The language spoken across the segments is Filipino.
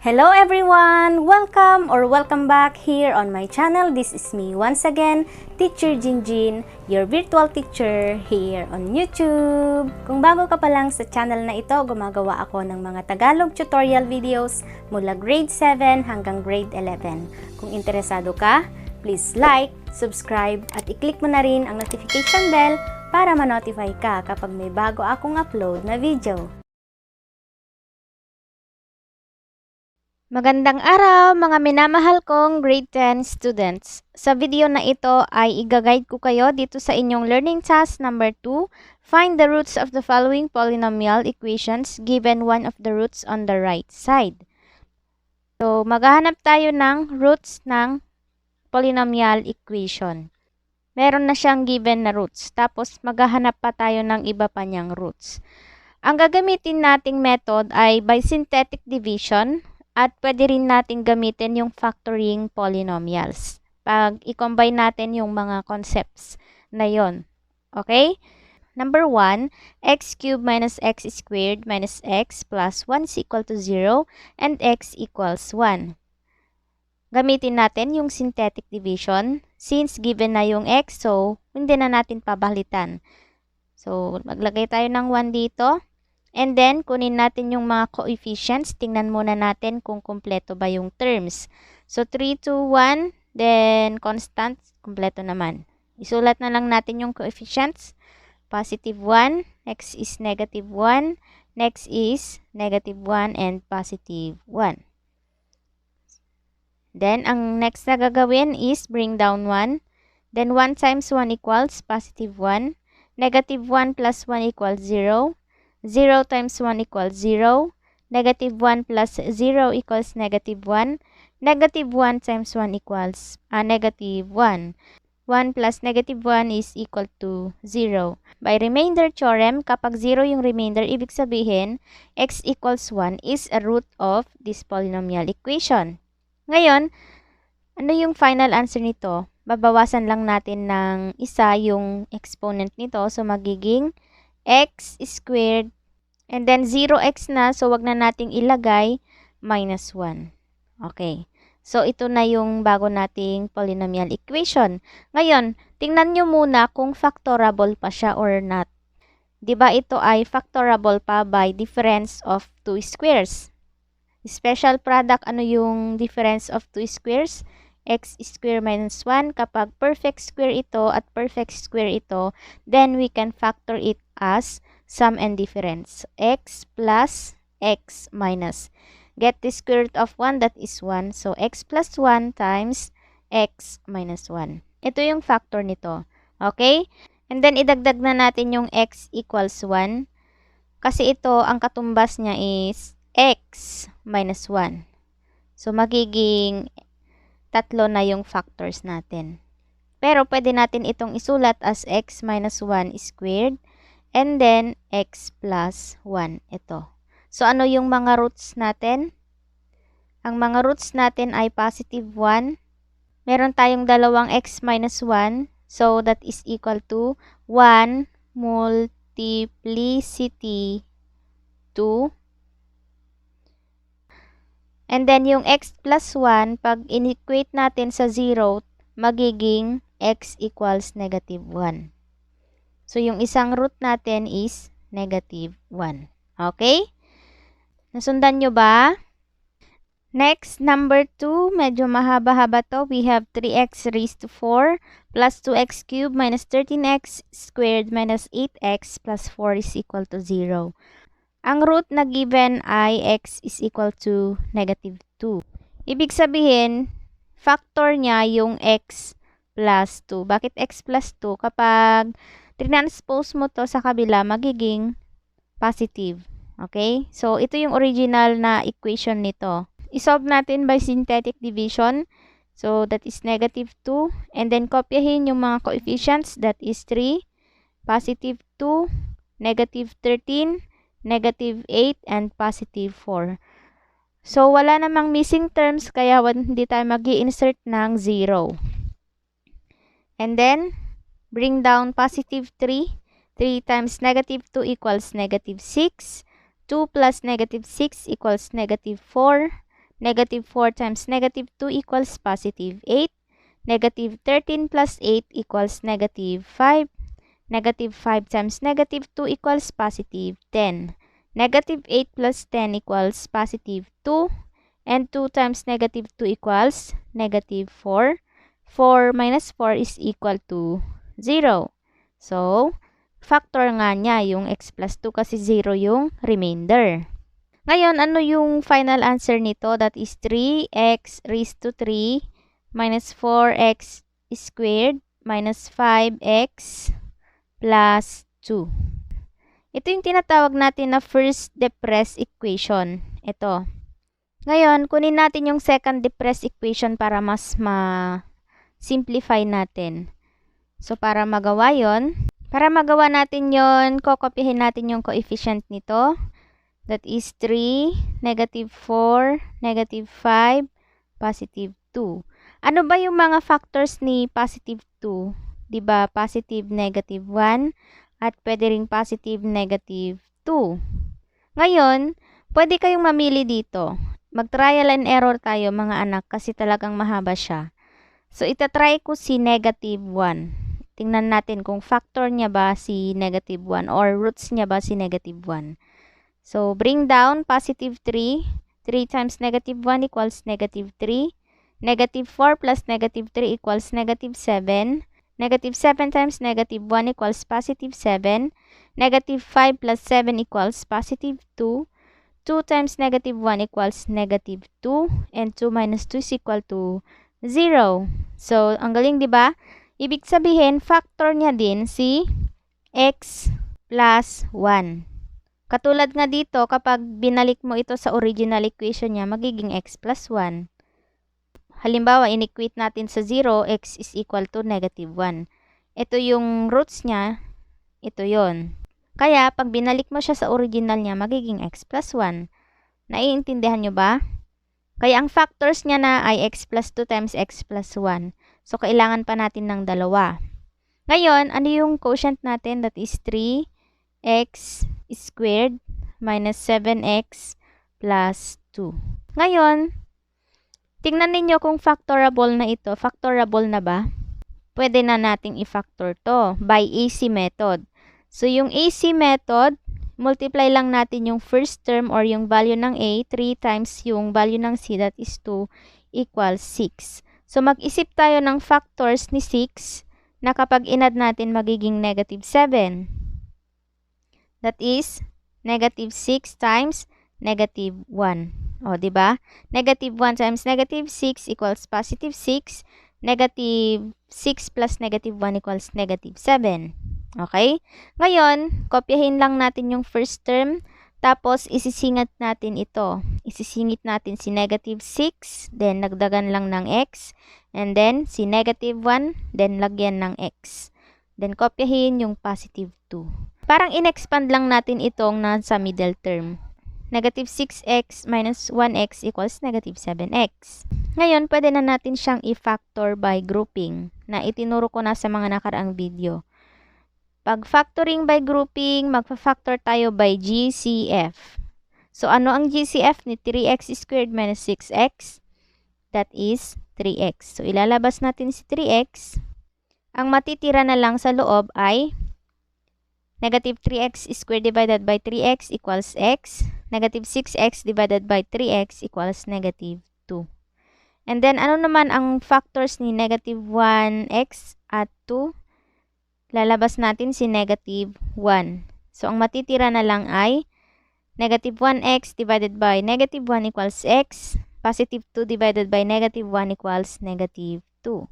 Hello everyone! Welcome back here on my channel. This is me once again, Teacher Jinjin, your virtual teacher here on YouTube. Kung bago ka pa lang sa channel na ito, gumagawa ako ng mga Tagalog tutorial videos mula grade 7 hanggang grade 11. Kung interesado ka, please like, subscribe at i-click mo na rin ang notification bell para ma-notify ka kapag may bago akong upload na video. Magandang araw mga minamahal kong grade 10 students. Sa video na ito ay i-guide ko kayo dito sa inyong learning task number 2. Find the roots of the following polynomial equations given one of the roots on the right side. So, maghahanap tayo ng roots ng polynomial equation. Meron na siyang given na roots. Tapos, maghahanap pa tayo ng iba pa niyang roots. Ang gagamitin nating method ay by synthetic division. At pwede rin natin gamitin yung factoring polynomials. Pag i-combine natin yung mga concepts na yon. Okay? Number 1, x cubed minus x squared minus x plus 1 is equal to 0 and x equals 1. Gamitin natin yung synthetic division. Since given na yung x, so hindi na natin pabalitan. So, maglagay tayo ng 1 dito. And then, kunin natin yung mga coefficients. Tingnan muna natin kung kumpleto ba yung terms. So, 3, 2, 1. Then, constant. Kumpleto naman. Isulat na lang natin yung coefficients. Positive 1. Next is negative 1. Next is negative 1 and positive 1. Then, ang next na gagawin is bring down 1. Then, 1 times 1 equals positive 1. Negative 1 plus 1 equals 0. 0 times 1 equals 0. Negative 1 plus 0 equals negative 1. Negative 1 times 1 equals negative 1. 1 plus negative 1 is equal to 0. By remainder theorem, kapag 0 yung remainder, ibig sabihin, x equals 1 is a root of this polynomial equation. Ngayon, ano yung final answer nito? Babawasan lang natin ng isa yung exponent nito. So, magiging x squared, and then 0x na, so wag na nating ilagay, minus 1. Okay. So, ito na yung bago nating polynomial equation. Ngayon, tingnan nyo muna kung factorable pa siya or not. Diba ito ay factorable pa by difference of 2 squares? Special product, ano yung difference of 2 squares? X square minus 1. Kapag perfect square ito at perfect square ito, then we can factor it as sum and difference. X plus x minus. Get the square root of 1, that is 1. So, x plus 1 times x minus 1. Ito yung factor nito. Okay? And then, idagdag na natin yung x equals 1. Kasi ito, ang katumbas niya is x minus 1. So, magiging tatlo na yung factors natin. Pero pwede natin itong isulat as x minus 1 squared and then x plus 1. Ito. So, ano yung mga roots natin? Ang mga roots natin ay positive 1. Meron tayong dalawang x minus 1. So, that is equal to 1 multiplicity 2. And then, yung x plus 1, pag in-equate natin sa 0, magiging x equals negative 1. So, yung isang root natin is negative 1. Okay? Nasundan nyo ba? Next, number 2. Medyo mahaba-haba to. We have 3x raised to 4 plus 2x cubed minus 13x squared minus 8x plus 4 is equal to 0. Ang root na given ay x is equal to negative 2. Ibig sabihin, factor niya yung x plus 2. Bakit x plus 2? Kapag transpose mo to sa kabila, magiging positive. Okay? So, ito yung original na equation nito. I-solve natin by synthetic division. So, that is negative 2. And then, kopyahin yung mga coefficients. That is 3, positive 2, negative 13, negative 8, and positive 4. So, wala namang missing terms, kaya hindi tayo mag-i-insert ng 0. And then, bring down positive 3. 3 times negative 2 equals negative 6. 2 plus negative 6 equals negative 4. Negative 4 times negative 2 equals positive 8. Negative 13 plus 8 equals negative 5. Negative 5 times negative 2 equals positive 10. Negative 8 plus 10 equals positive 2. And 2 times negative 2 equals negative 4. 4 minus 4 is equal to 0. So, factor nga niya yung x plus 2 kasi 0 yung remainder. Ngayon, ano yung final answer nito? That is 3x raised to 3 minus 4x squared minus 5x plus 2. Ito yung tinatawag natin na first depressed equation. Ito. Ngayon, kunin natin yung second depressed equation para mas ma-simplify natin. So, para magawa natin yon, kokopyahin natin yung coefficient nito. That is 3, negative 4, negative 5, positive 2. Ano ba yung mga factors ni positive 2? Diba, positive, negative 1, at pwede ring positive, negative 2. Ngayon, pwede kayong mamili dito. Mag-trial and error tayo mga anak kasi talagang mahaba siya. So, itatry ko si negative 1. Tingnan natin kung factor niya ba si negative 1 or roots niya ba si negative 1. So, bring down positive 3. 3 times negative 1 equals negative 3. Negative 4 plus negative 3 equals negative 7. Negative 7 times negative 1 equals positive 7. Negative 5 plus 7 equals positive 2. 2 times negative 1 equals negative 2. And 2 minus 2 is equal to 0. So, ang galing, di ba? Ibig sabihin, factor niya din si x plus 1. Katulad nga dito, kapag binalik mo ito sa original equation niya, magiging x plus 1. Halimbawa, inequate natin sa 0, x is equal to negative 1. Ito yung roots niya, ito yon. Kaya, pag binalik mo siya sa original niya, magiging x plus 1. Naiintindihan nyo ba? Kaya ang factors niya na ay x plus 2 times x plus 1. So, kailangan pa natin ng dalawa. Ngayon, ano yung quotient natin? That is 3x squared minus 7x plus 2. Ngayon, tingnan ninyo kung factorable na ito. Factorable na ba? Pwede na nating i-factor to by AC method. So, yung AC method, multiply lang natin yung first term or yung value ng A, 3 times yung value ng C, that is 2, equals 6. So, mag-isip tayo ng factors ni 6 na kapag inad natin magiging negative 7. That is negative 6 times negative 1. O, diba? Negative 1 times negative 6 equals positive 6. Negative 6 plus negative 1 equals negative 7. Okay? Ngayon, kopyahin lang natin yung first term. Tapos, isisingit natin ito. Isisingit natin si negative 6. Then, nagdagan lang ng x. And then, si negative 1. Then, lagyan ng x. Then, kopyahin yung positive 2. Parang in-expand lang natin itong nasa middle term. Negative 6x minus 1x equals negative 7x. Ngayon, pwede na natin siyang i-factor by grouping na itinuro ko na sa mga nakaraang video. Pag factoring by grouping, magpa-factor tayo by GCF. So, ano ang GCF ni 3x squared minus 6x? That is 3x. So, ilalabas natin si 3x. Ang matitira na lang sa loob ay negative 3x squared divided by 3x equals x. Negative 6x divided by 3x equals negative 2. And then, ano naman ang factors ni negative 1x at 2? Lalabas natin si negative 1. So, ang matitira na lang ay negative 1x divided by negative 1 equals x. Positive 2 divided by negative 1 equals negative 2.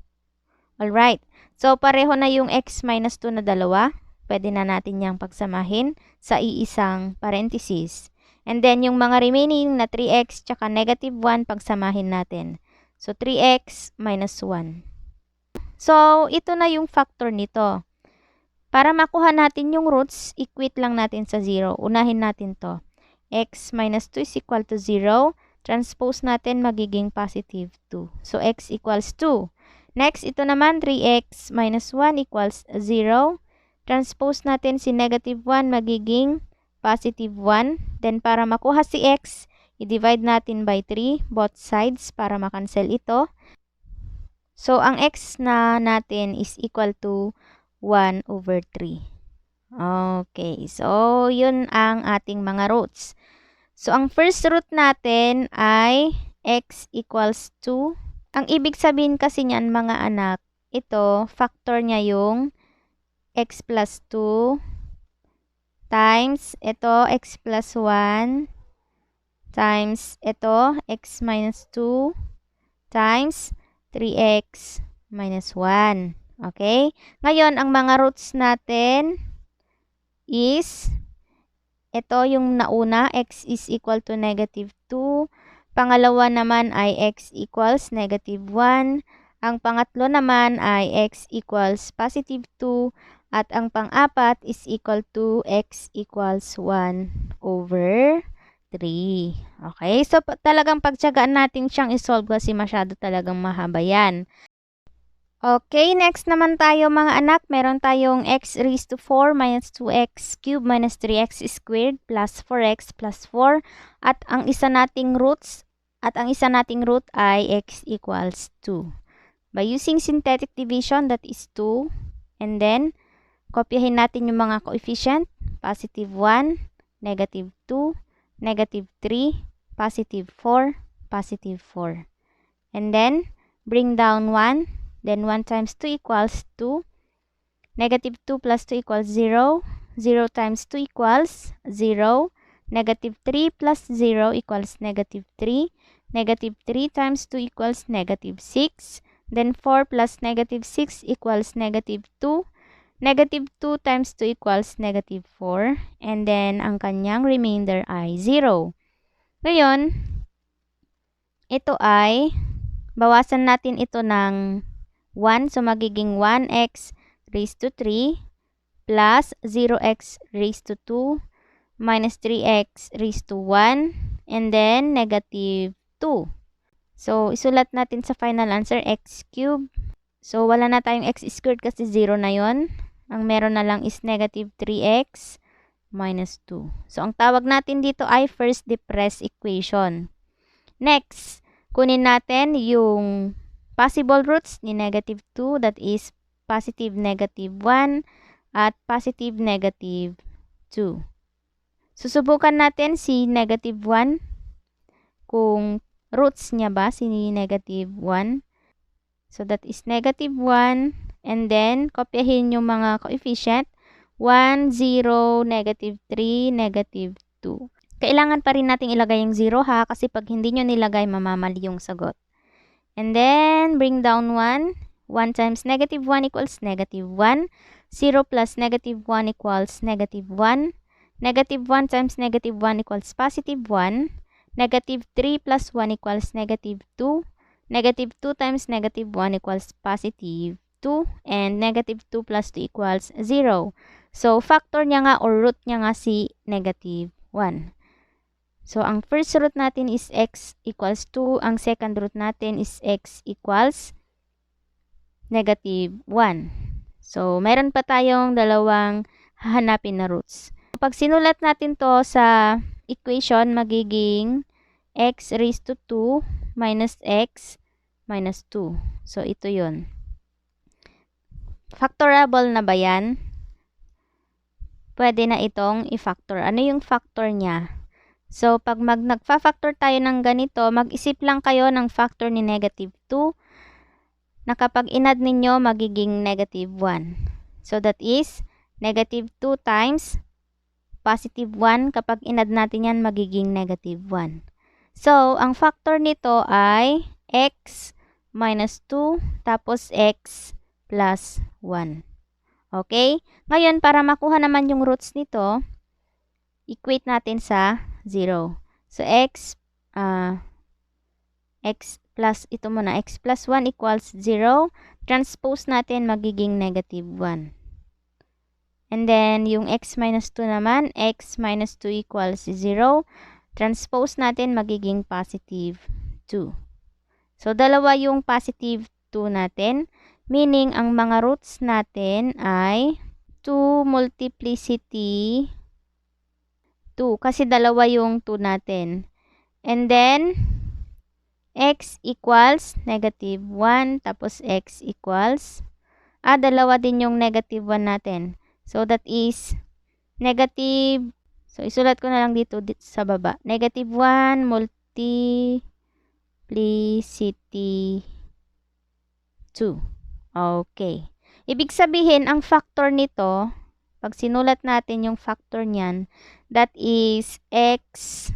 Alright. So, pareho na yung x minus 2 na dalawa. Pwede na natin yang pagsamahin sa iisang parenthesis. And then, yung mga remaining na 3x tsaka negative 1, pagsamahin natin. So, 3x minus 1. So, ito na yung factor nito. Para makuha natin yung roots, equate lang natin sa 0. Unahin natin to. X minus 2 is equal to 0. Transpose natin, magiging positive 2. So, x equals 2. Next, ito naman, 3x minus 1 equals 0. Transpose natin si negative 1, magiging positive 1. Then, para makuha si x, I-divide natin by 3, both sides, para makancel ito. So, ang x na natin is equal to 1 over 3. Okay, so yun ang ating mga roots. So, ang first root natin ay x equals 2. Ang ibig sabihin kasi niyan mga anak, ito, factor niya yung x plus 2 times ito, x plus 1 times ito, x minus 2 times 3x minus 1. Okay? Ngayon, ang mga roots natin is, ito yung nauna, x is equal to negative 2. Pangalawa naman ay x equals negative 1. Ang pangatlo naman ay x equals positive 2. At ang pang-apat is equal to x equals 1 over 3. Okay? So, talagang pagtsagaan natin siyang isolve kasi masyado talagang mahaba yan. Okay, next naman tayo mga anak. Meron tayong x raised to 4 minus 2x cubed minus 3x squared plus 4x plus 4. At ang isa nating root ay x equals 2. By using synthetic division, that is 2. And then, kopyahin natin yung mga coefficient. Positive 1, negative 2, negative 3, positive 4, positive 4. And then, bring down 1. Then 1 times 2 equals 2. Negative 2 plus 2 equals 0. 0 times 2 equals 0. Negative 3 plus 0 equals negative 3. Negative 3 times 2 equals negative 6. Then 4 plus negative 6 equals negative 2. Negative 2 times 2 equals negative 4. And then, ang kanyang remainder ay 0. Ngayon, ito ay, bawasan natin ito ng 1. So, magiging 1x raised to 3 plus 0x raised to 2 minus 3x raised to 1 and then negative 2. So, isulat natin sa final answer x cubed. So, wala na tayong x squared kasi 0 na yon. Ang meron na lang is negative 3x minus 2. So, ang tawag natin dito ay first depressed equation. Next, kunin natin yung possible roots ni negative 2, that is positive negative 1 at positive negative 2. Susubukan natin si negative 1 kung roots niya ba si negative 1. So that is negative 1 and then kopyahin yung mga coefficient 1, 0, negative 3, negative 2. Kailangan pa rin nating ilagay yung 0 ha kasi pag hindi nyo nilagay mamamali yung sagot. And then, bring down 1. 1 times negative 1 equals negative 1. 0 plus negative 1 equals negative 1. Negative 1 times negative 1 equals positive 1. Negative 3 plus 1 equals negative 2. Negative 2 times negative 1 equals positive 2. And negative 2 plus 2 equals 0. So, factor niya nga or root niya nga si negative 1. So, ang first root natin is x equals 2. Ang second root natin is x equals negative 1. So, meron pa tayong dalawang hahanapin na roots. Pag sinulat natin to sa equation, magiging x raised to 2 minus x minus 2. So, ito yun. Factorable na ba yan? Pwede na itong i-factor. Ano yung factor niya? So, pag nagfa-factor tayo ng ganito, mag-isip lang kayo ng factor ni negative 2 na kapag inad ninyo, magiging negative 1. So, that is negative 2 times positive 1. Kapag inad natin yan, magiging negative 1. So, ang factor nito ay x minus 2 tapos x plus 1. Okay? Ngayon, para makuha naman yung roots nito, equate natin sa 0. So, x plus, ito muna, x plus 1 equals 0. Transpose natin, magiging negative 1. And then, yung x minus 2 naman, x minus 2 equals 0. Transpose natin, magiging positive 2. So, dalawa yung positive 2 natin. Meaning, ang mga roots natin ay 2 multiplicity 2. Kasi dalawa yung 2 natin. And then, x equals negative 1, tapos x equals, dalawa din yung negative 1 natin. So, that is negative, so isulat ko na lang dito sa baba. Negative 1 multiplicity 2. Okay. Ibig sabihin, ang factor nito, pag sinulat natin yung factor niyan, that is x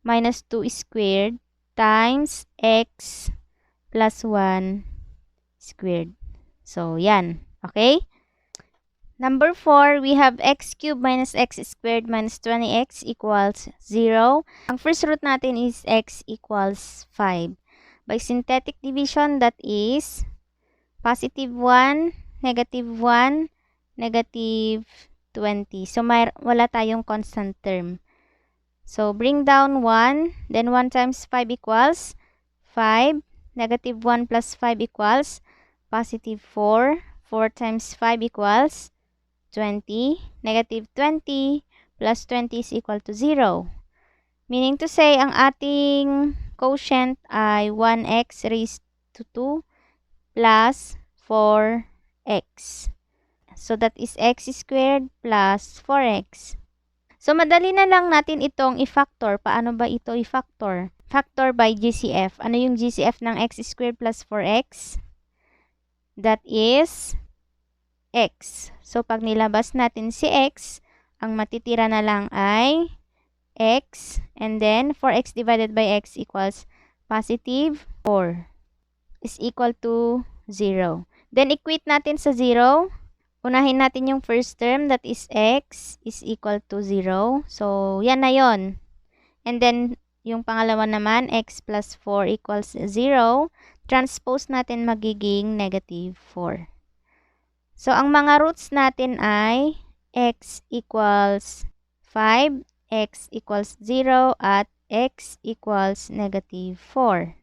minus 2 squared times x plus 1 squared. So, yan. Okay? Number 4, we have x cubed minus x squared minus 20x equals 0. Ang first root natin is x equals 5. By synthetic division, that is positive 1, negative 1, negative 20. So, wala tayong constant term. So, bring down 1. Then, 1 times 5 equals 5. Negative 1 plus 5 equals positive 4. 4 times 5 equals 20. Negative 20 plus 20 is equal to 0. Meaning to say, ang ating quotient ay 1x raised to 2 plus 4x. So, that is x squared plus 4x. So, madali na lang natin itong i-factor. Paano ba ito i-factor? Factor by GCF. Ano yung GCF ng x squared plus 4x? That is x. So, pag nilabas natin si x, ang matitira na lang ay x. And then, 4x divided by x equals positive 4 is equal to 0. Then, equate natin sa 0. Unahin natin yung first term, that is x is equal to 0. So, yan na yon. And then, yung pangalawa naman, x plus 4 equals 0. Transpose natin magiging negative 4. So, ang mga roots natin ay x equals 5, x equals 0, at x equals negative 4.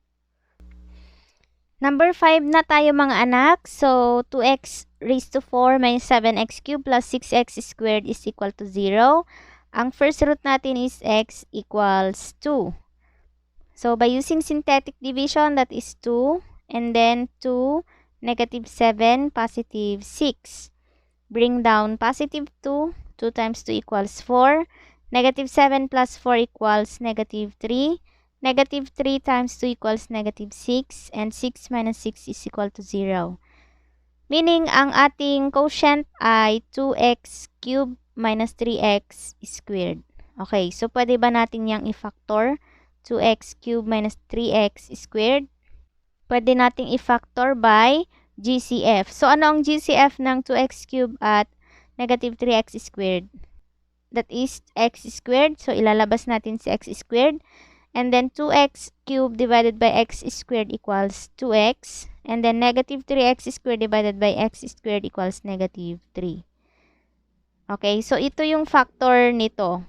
Number 5 na tayo mga anak. So, 2x raised to 4 minus 7x cubed plus 6x squared is equal to 0. Ang first root natin is x equals 2. So, by using synthetic division, that is 2. And then 2, negative 7, positive 6. Bring down positive 2. 2 times 2 equals 4. Negative 7 plus 4 equals negative 3. Negative 3 times 2 equals negative 6. And 6 minus 6 is equal to 0. Meaning, ang ating quotient ay 2x cubed minus 3x squared. Okay, so pwede ba natin yang i-factor? 2x cubed minus 3x squared. Pwede nating i-factor by GCF. So, ano ang GCF ng 2x cubed at negative 3x squared? That is x squared. So, ilalabas natin si x squared. And then, 2x cubed divided by x squared equals 2x. And then, negative 3x squared divided by x squared equals negative 3. Okay, so ito yung factor nito.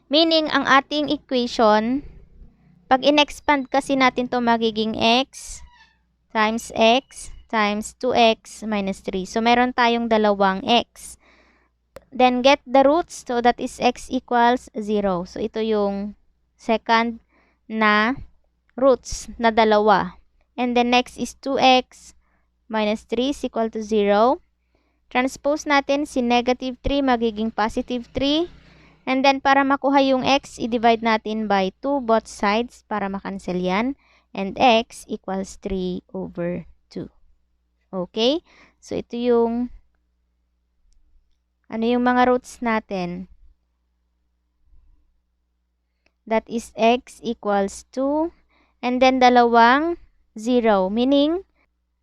Meaning, ang ating equation, pag in-expand kasi natin to magiging x times 2x minus 3. So, meron tayong dalawang x. Then, get the roots. So, that is x equals 0. So, ito yung second na roots na dalawa. And then, next is 2x minus 3 is equal to 0. Transpose natin si negative 3 magiging positive 3. And then, para makuha yung x, i-divide natin by 2 both sides para makancel yan. And x equals 3 over 2. Okay? So, ito yung yung mga roots natin. That is x equals 2. And then, dalawang 0. Meaning,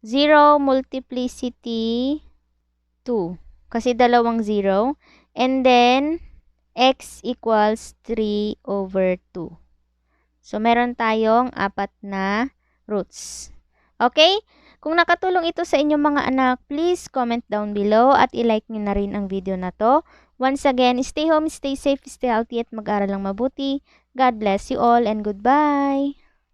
0 multiplicity 2. Kasi dalawang 0. And then, x equals 3 over 2. So, meron tayong 4 na roots. Okay? Kung nakatulong ito sa inyong mga anak, please comment down below at i-like nyo na rin ang video na to. Once again, stay home, stay safe, stay healthy at mag-aral lang mabuti. God bless you all and goodbye!